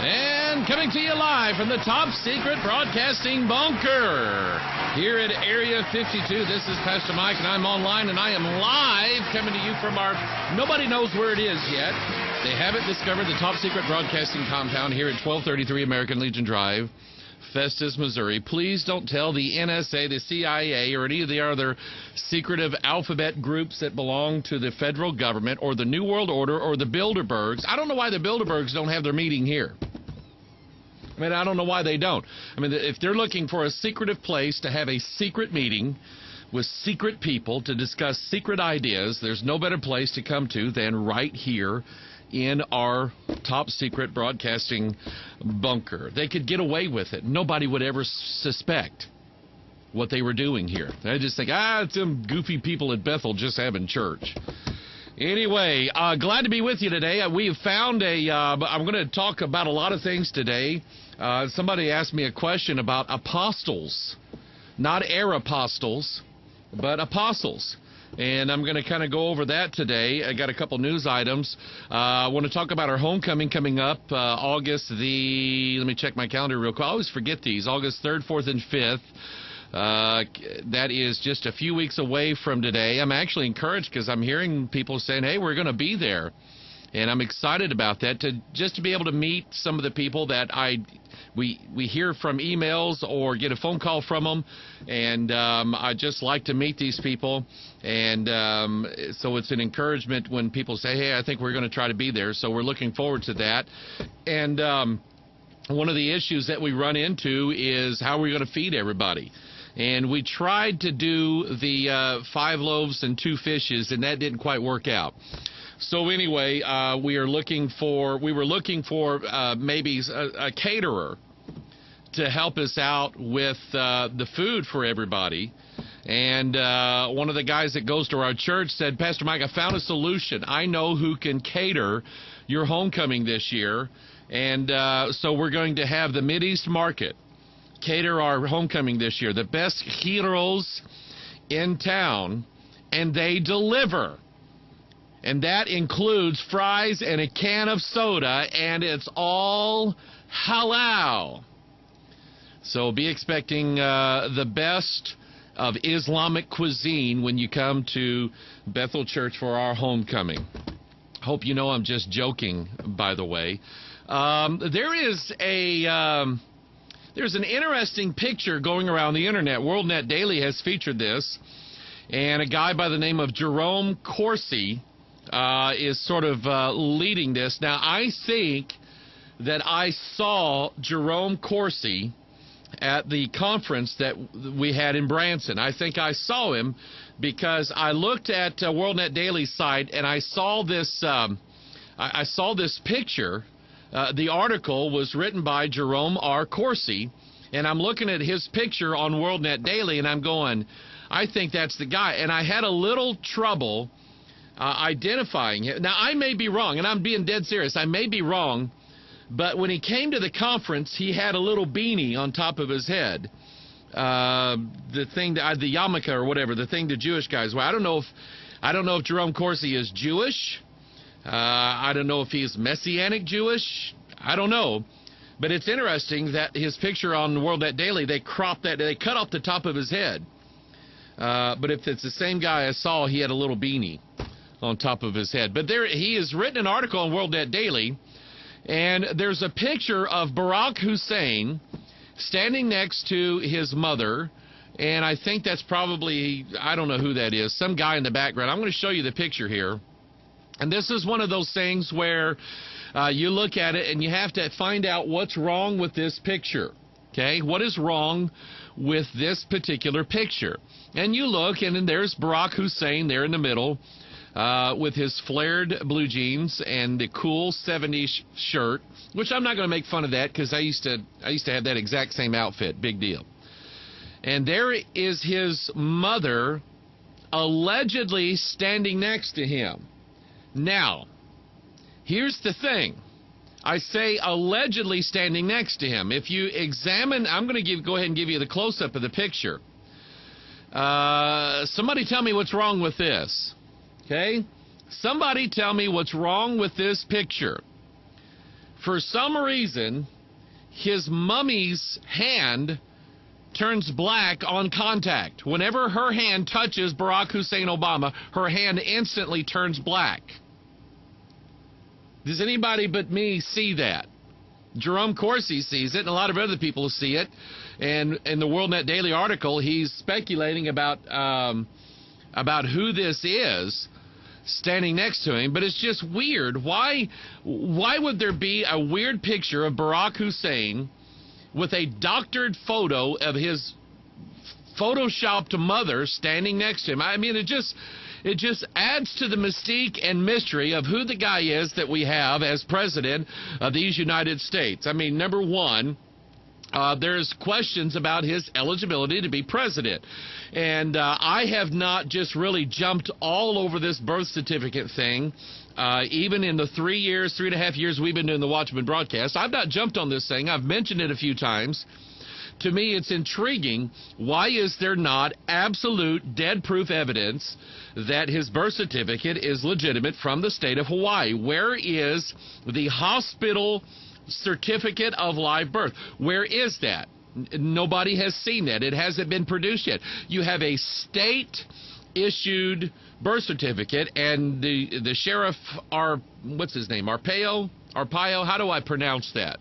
And coming to you live from the top secret broadcasting bunker here at Area 52. This is Pastor Mike, and I'm online, and I am live coming to you from our, nobody knows where it is yet. They haven't discovered the top secret broadcasting compound here at 1233 American Legion Drive, Festus, Missouri. Please don't tell the NSA, the CIA, or any of the other secretive alphabet groups that belong to the federal government or the New World Order or the Bilderbergs. I don't know why the Bilderbergs don't have their meeting here. I mean, I don't know why they don't. I mean, if they're looking for a secretive place to have a secret meeting with secret people to discuss secret ideas, there's no better place to come to than right here in our top secret broadcasting bunker. They could get away with it. Nobody would ever suspect what they were doing here. They just think, it's some goofy people at Bethel just having church. Anyway, glad to be with you today. We have found I'm going to talk about a lot of things today. Somebody asked me a question about apostles, not air apostles, but apostles. And I'm going to kind of go over that today. I got a couple news items. I want to talk about our homecoming coming up August let me check my calendar real quick. I always forget these. August 3rd, 4th, and 5th. That is just a few weeks away from today. I'm actually encouraged because I'm hearing people saying, hey, we're going to be there. And I'm excited about that, just to be able to meet some of the people that we hear from emails or get a phone call from them. And I just like to meet these people. And so it's an encouragement when people say, hey, I think we're going to try to be there. So we're looking forward to that. And one of the issues that we run into is how we're going to feed everybody. And we tried to do the 5 loaves and 2 fishes, and that didn't quite work out. So anyway, we were looking for maybe a caterer to help us out with the food for everybody. And one of the guys that goes to our church said, Pastor Mike, I found a solution. I know who can cater your homecoming this year. And so we're going to have the Mideast Market cater our homecoming this year. The best heroes in town, and they deliver. And that includes fries and a can of soda, and it's all halal. So be expecting the best of Islamic cuisine when you come to Bethel Church for our homecoming. Hope you know I'm just joking, by the way. There's an interesting picture going around the internet. WorldNetDaily has featured this, and a guy by the name of Jerome Corsi is sort of leading this. Now, I think that I saw Jerome Corsi at the conference that we had in Branson. I think I saw him because I looked at WorldNetDaily's site, and I saw this picture. The article was written by Jerome R. Corsi, and I'm looking at his picture on WorldNetDaily, and I'm going, I think that's the guy. And I had a little trouble identifying him. Now, I may be wrong, and I'm being dead serious. I may be wrong, but when he came to the conference, he had a little beanie on top of his head. The thing, the yarmulke or whatever, the thing the Jewish guys wear. I don't know if Jerome Corsi is Jewish. I don't know if he's Messianic Jewish. I don't know. But it's interesting that his picture on WorldNetDaily, they cut off the top of his head. But if it's the same guy I saw, he had a little beanie on top of his head. But he has written an article on WorldNetDaily, and there's a picture of Barack Hussein standing next to his mother, and I think that's probably, I don't know who that is, some guy in the background. I'm going to show you the picture here. And this is one of those things where you look at it and you have to find out what's wrong with this picture. Okay, what is wrong with this particular picture? And you look, and then there's Barack Hussein there in the middle with his flared blue jeans and the cool 70s shirt, which I'm not going to make fun of that because I used to have that exact same outfit. Big deal. And there is his mother allegedly standing next to him. Now, here's the thing. I say allegedly standing next to him. If you examine, I'm going to go ahead and give you the close-up of the picture. Somebody tell me what's wrong with this. Okay? Somebody tell me what's wrong with this picture. For some reason, his mummy's hand turns black on contact. Whenever her hand touches Barack Hussein Obama, her hand instantly turns black. Does anybody but me see that? Jerome Corsi sees it, and a lot of other people see it. And in the WorldNetDaily Article, he's speculating about who this is standing next to him. But it's just weird. Why would there be a weird picture of Barack Hussein with a doctored photo of his photoshopped mother standing next to him? I mean, it just adds to the mystique and mystery of who the guy is that we have as president of these United States. I mean, number one, there's questions about his eligibility to be president. And I have not just really jumped all over this birth certificate thing. Even in the 3.5 years we've been doing the Watchman Broadcast, I've not jumped on this thing. I've mentioned it a few times. To me, it's intriguing. Why is there not absolute dead-proof evidence that his birth certificate is legitimate from the state of Hawaii? Where is the hospital certificate of live birth? Where is that? Nobody has seen that. It hasn't been produced yet. You have a state-issued birth certificate, and the sheriff, what's his name, Arpaio? How do I pronounce that?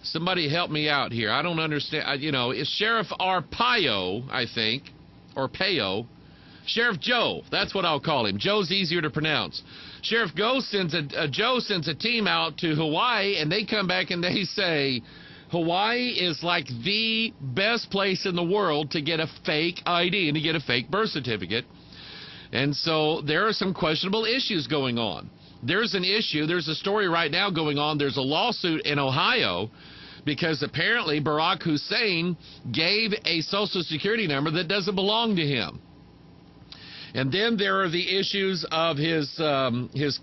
Somebody help me out here. I don't understand. It's Sheriff Arpaio, I think, or Payo. Sheriff Joe, that's what I'll call him. Joe's easier to pronounce. Sheriff Joe sends a team out to Hawaii, and they come back and they say, Hawaii is like the best place in the world to get a fake ID and to get a fake birth certificate. And so there are some questionable issues going on. There's an issue. There's a story right now going on. There's a lawsuit in Ohio because apparently Barack Hussein gave a Social Security number that doesn't belong to him. And then there are the issues of his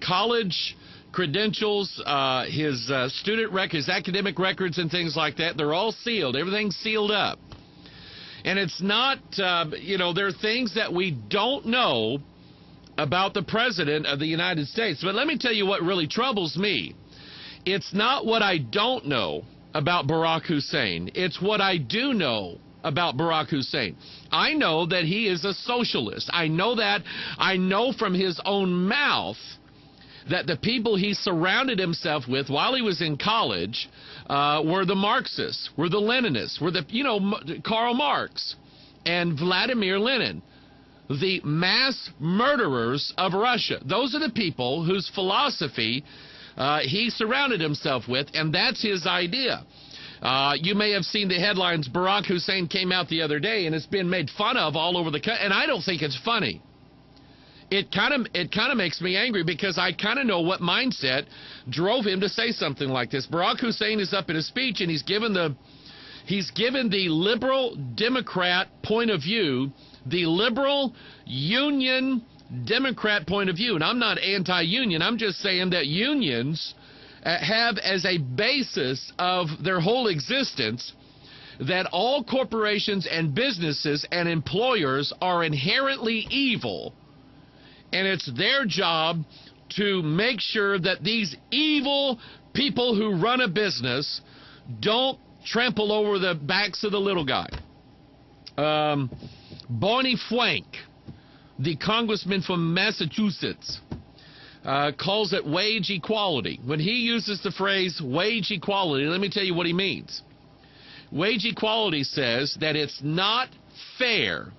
college credentials, his student records, academic records, and things like that. They're all sealed. Everything's sealed up. And it's not, there are things that we don't know about the President of the United States. But let me tell you what really troubles me. It's not what I don't know about Barack Hussein. It's what I do know about Barack Hussein. I know that he is a socialist. I know that. I know from his own mouth that the people he surrounded himself with while he was in college were the Marxists, were the Leninists, were the, Karl Marx and Vladimir Lenin, the mass murderers of Russia. Those are the people whose philosophy he surrounded himself with, and that's his idea. You may have seen the headlines. Barack Hussein came out the other day, and it's been made fun of all over the country, and I don't think it's funny. It kind of makes me angry because I kind of know what mindset drove him to say something like this. Barack Hussein is up in a speech, and he's given the liberal Democrat point of view, the liberal union Democrat point of view. And I'm not anti-union. I'm just saying that unions have as a basis of their whole existence that all corporations and businesses and employers are inherently evil. And it's their job to make sure that these evil people who run a business don't trample over the backs of the little guy. Barney Frank, the congressman from Massachusetts, calls it wage equality. When he uses the phrase wage equality, let me tell you what he means. Wage equality says that it's not fair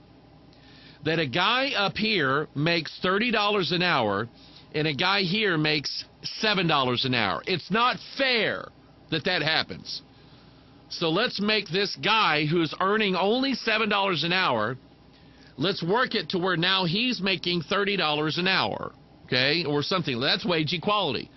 that a guy up here makes $30 an hour and a guy here makes $7 an hour. It's not fair that that happens. So let's make this guy who's earning only $7 an hour, let's work it to where now he's making $30 an hour, okay, or something. That's wage equality.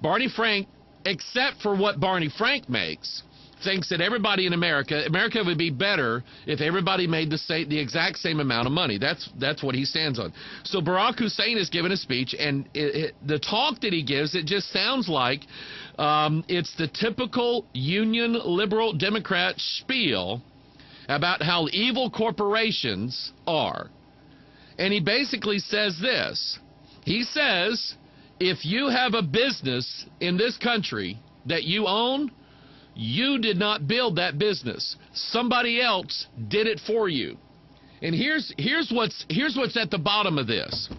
Barney Frank, except for what Barney Frank makes, thinks that everybody in America would be better if everybody made the exact same amount of money. That's what he stands on. So Barack Hussein is giving a speech, and the talk that he gives, it just sounds like it's the typical union liberal Democrat spiel about how evil corporations are. And he basically says this. He says, if you have a business in this country that you own, you did not build that business. Somebody else did it for you. And here's what's at the bottom of this.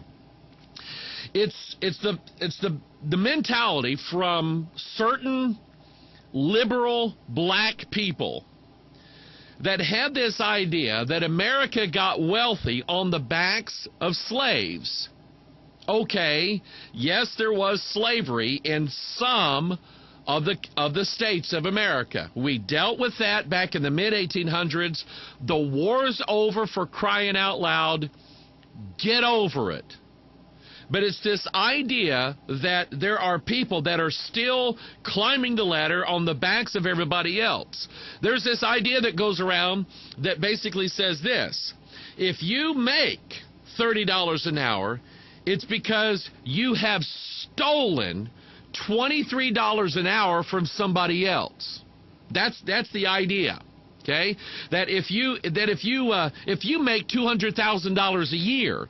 It's the mentality from certain liberal black people that had this idea that America got wealthy on the backs of slaves. Okay, yes, there was slavery in some of the states of America. We dealt with that back in the mid-1800s. The war's over, for crying out loud. Get over it. But it's this idea that there are people that are still climbing the ladder on the backs of everybody else. There's this idea that goes around that basically says this: if you make $30 an hour, it's because you have stolen $23 an hour from somebody else. That's the idea. Okay? That if you make $200,000 a year,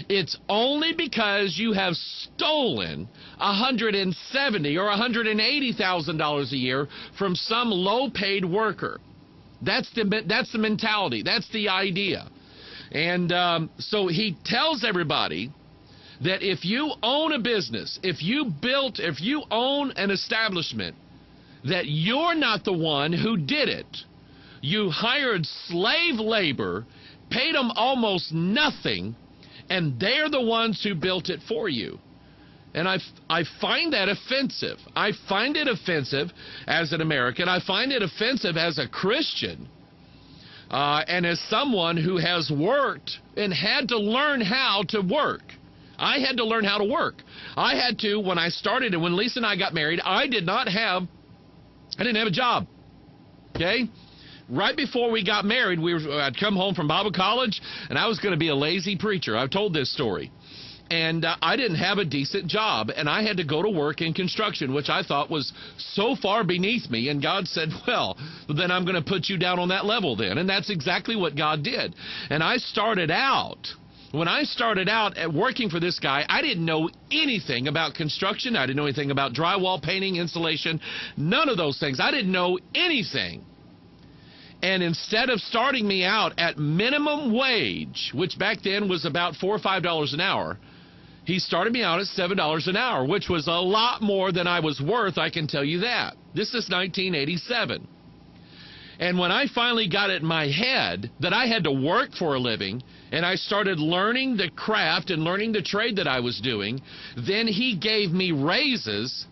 it's only because you have stolen $170,000 or $180,000 a year from some low-paid worker. That's the mentality. That's the idea. And so he tells everybody that if you own a business, if you own an establishment, that you're not the one who did it. You hired slave labor, paid them almost nothing, and they're the ones who built it for you. And I find that offensive. I find it offensive as an American. I find it offensive as a Christian. And as someone who has worked and had to learn how to work. I had to learn how to work. I had to, when I started and when Lisa and I got married, I didn't have a job. Okay? Right before we got married, I'd come home from Bible college, and I was going to be a lazy preacher. I've told this story. And I didn't have a decent job, and I had to go to work in construction, which I thought was so far beneath me. And God said, well, then I'm going to put you down on that level then. And that's exactly what God did. And I started out. When I started out at working for this guy, I didn't know anything about construction. I didn't know anything about drywall, painting, insulation, none of those things. I didn't know anything. And instead of starting me out at minimum wage, which back then was about $4 or $5 an hour, he started me out at $7 an hour, which was a lot more than I was worth, I can tell you that. This is 1987. And when I finally got it in my head that I had to work for a living, and I started learning the craft and learning the trade that I was doing, then he gave me raises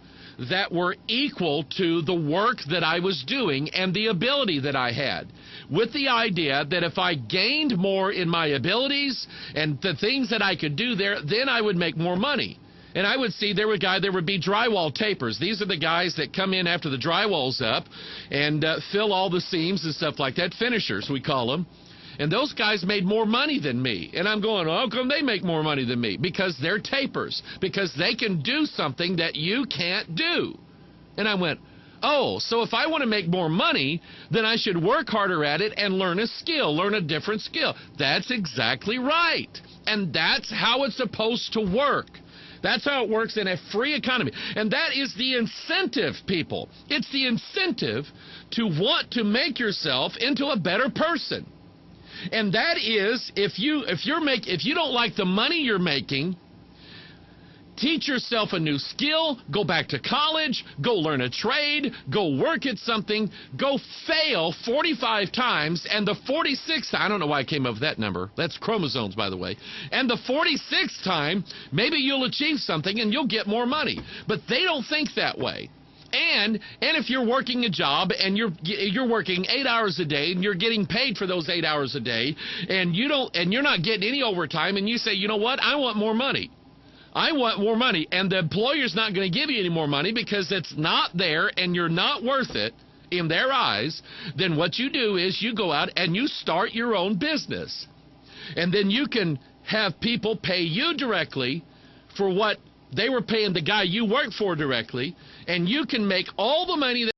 that were equal to the work that I was doing and the ability that I had, with the idea that if I gained more in my abilities and the things that I could do there, then I would make more money. And I would see there would be drywall tapers. These are the guys that come in after the drywall's up and fill all the seams and stuff like that. Finishers, we call them. And those guys made more money than me. And I'm going, how come they make more money than me? Because they're tapers. Because they can do something that you can't do. And I went, oh, so if I want to make more money, then I should work harder at it and learn a skill, learn a different skill. That's exactly right. And that's how it's supposed to work. That's how it works in a free economy. And that is the incentive, people. It's the incentive to want to make yourself into a better person. And that is, if you don't like the money you're making, teach yourself a new skill, go back to college, go learn a trade, go work at something, go fail 45 times, and the 46th, I don't know why I came up with that number, that's chromosomes, by the way, and the 46th time, maybe you'll achieve something and you'll get more money. But they don't think that way. And if you're working a job and you're working 8 hours a day and you're getting paid for those 8 hours a day, and you're not getting any overtime, and you say, you know what, I want more money. I want more money, and the employer's not going to give you any more money because it's not there and you're not worth it in their eyes. Then what you do is you go out and you start your own business. And then you can have people pay you directly for what they were paying the guy you work for directly, and you can make all the money that